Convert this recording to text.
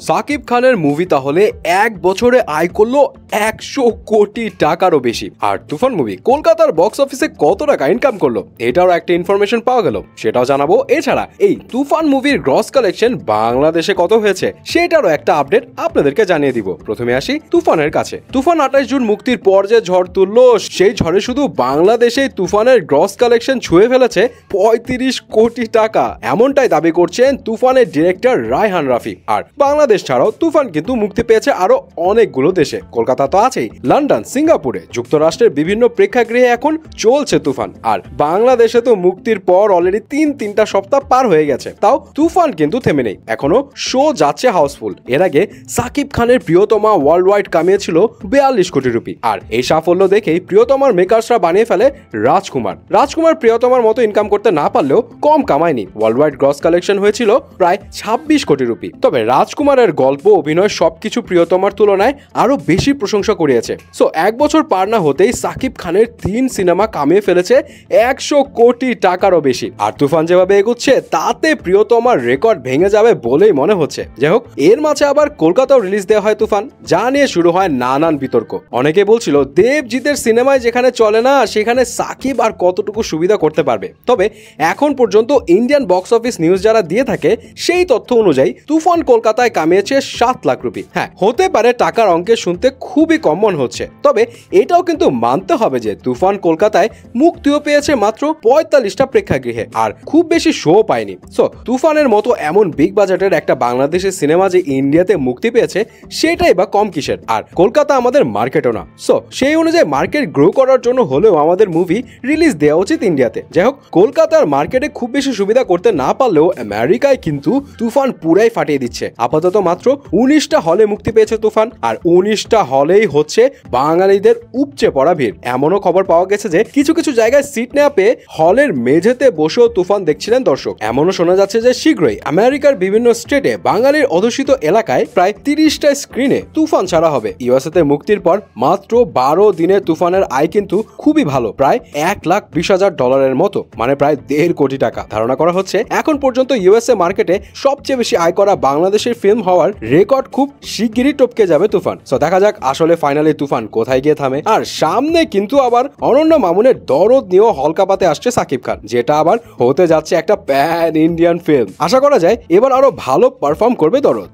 সাকিব খানের মুভি তাহলে এক বছরে আয় করলো 100 কোটি টাকারও বেশি। আর তুফান মুভি কলকাতার বক্স অফিসে কত টাকা ইনকাম করলো এটারও একটা ইনফরমেশন পাওয়া গেল, সেটাও জানাবো। এছাড়া এই তুফান মুভির গ্রস কালেকশন বাংলাদেশে কত হয়েছে সেটারও একটা আপডেট আপনাদেরকে জানিয়ে দিব। প্রথমে আসি তুফানের কাছে। তুফান 28 জুন মুক্তির পর যে ঝড় তুললো, সেই ঝড়ে শুধু বাংলাদেশেই তুফানের গ্রস কালেকশন ছুঁয়ে ফেলেছে 35 কোটি টাকা। এমনটাই দাবি করছেন তুফানের ডিরেক্টর রায়হান রাফি। আর বাংলাদেশ ছাড়াও তুফান কিন্তু মুক্তি পেয়েছে আরো অনেকগুলো দেশে। কলকাতা তো আছেই, লন্ডন, সিঙ্গাপুরে, যুক্তরাষ্ট্রের বিভিন্ন প্রেক্ষাগৃহে এখন চলছে তুফান। আর বাংলাদেশে তো মুক্তির পর অলরেডি তিনটা সপ্তাহ পার হয়ে গেছে, তাও তুফান কিন্তু থেমে নেই, এখনো শো যাচ্ছে হাউসফুল। এর আগে সাকিব খানের প্রিয়তমা ওয়ার্ল্ড ওয়াইড কামিয়েছিল 42 কোটি রুপি। আর এই সাফল্য দেখেই প্রিয়তমার মেকার্সরা বানিয়ে ফেলে রাজকুমার প্রিয়তমার মতো ইনকাম করতে না পারলেও কম কামায়নি। ওয়ার্ল্ড ওয়াইড গ্রস কালেকশন হয়েছিল প্রায় 26 কোটি রুপি। তবে রাজকুমারের গল্প, অভিনয় সবকিছু প্রিয়তমার তুলনায় আরো বেশি প্রশংসা করিয়েছে। সো এক বছর পার না হতেই সাকিব খানের 3 সিনেমা কামিয়ে ফেলেছে 100 কোটি টাকারও বেশি। আর তুফান যেভাবে এগোচ্ছে তাতে প্রিয়তমার রেকর্ড ভেঙে যাবে বলেই মনে হচ্ছে। যাই হোক, এর মাঝে আবার কলকাতাও রিলিজ দেওয়া হয় তুফান, যা নিয়ে শুরু হয় নানান বিতর্ক। অনেকে বলছিল দেবজিতের সিনেমায় যেখানে চলে না সেখানে সাকিব আর কতটুকু সুবিধা করতে পারবে। তবে এখন পর্যন্ত ইন্ডিয়ান বক্স অফিস নিউজ যারা দিয়ে থাকে সেই তথ্য অনুযায়ী তুফান কলকাতায় কামিয়েছে 7 লাখ রুপি। হ্যাঁ, হতে পারে টাকার অঙ্কে শুনতে খুবই কম মনে হচ্ছে, তবে এটাও কিন্তু মানতে হবে যে তুফান কলকাতায় মুক্তিও পেয়েছে মাত্র 45টা প্রেক্ষাগৃহে, আর খুব বেশি শো পায়নি। সো তুফানের মতো এমন বিগ বাজেটের একটা বাংলাদেশের সিনেমা যে ইন্ডিয়াতে মুক্তি পেয়েছে সেটাই বা কম কিসের। আর কলকাতা আমাদের মার্কেটও না, সো সেই অনুযায়ী মার্কেট গ্রো করার জন্য হলেও আমাদের মুভি রিলিজ দেওয়া উচিত ইন্ডিয়াতে। যাই হোক, কলকাতার মার্কেটে খুব বেশি সুবিধা করতে না পারলেও আমেরিকায় কিন্তু তুফান পুরাই ফাটিয়ে দিচ্ছে। আপাতত মাত্র 19টা হলে মুক্তি পেয়েছে তুফান, আর 19টা হলেই হচ্ছে বাঙালিদের উপচে পড়া ভিড়। এমনও খবর পাওয়া গেছে যে কিছু কিছু জায়গায় সিট না পেয়ে হলের মেঝেতে বসেও তুফান দেখছিলেন দর্শক। এমনও শোনা যাচ্ছে যে শীঘ্রই আমেরিকার বিভিন্ন স্টেটে বাঙালির অধ্যুষিত এলাকায় প্রায় 30টা স্ক্রিনে তুফান ছাড়া হবে। ইউএসএতে মুক্তির পর মাত্র 12 দিনে তুফানের আয় কিন্তু খুবই ভালো, প্রায় $1,20,000 মতো, মানে প্রায় 1.5 কোটি টাকা। ধারণা করা হচ্ছে এখন পর্যন্ত ইউএসএ মার্কেটে সবচেয়ে বেশি আয় করা বাংলাদেশের ফিল্ম হওয়ার রেকর্ড খুব শিগগিরই টপকে যাবে তুফান। সো দেখা যাক আসলে ফাইনালি তুফান কোথায় গিয়ে থামে। আর সামনে কিন্তু আবার অনন্য মামুনের দরদ নিয়েও হলকাপাতে আসছে সাকিব খান, যেটা আবার হতে যাচ্ছে একটা প্যান ইন্ডিয়ান ফিল্ম। আশা করা যায় এবার আরো ভালো পারফর্ম করবে দরদ।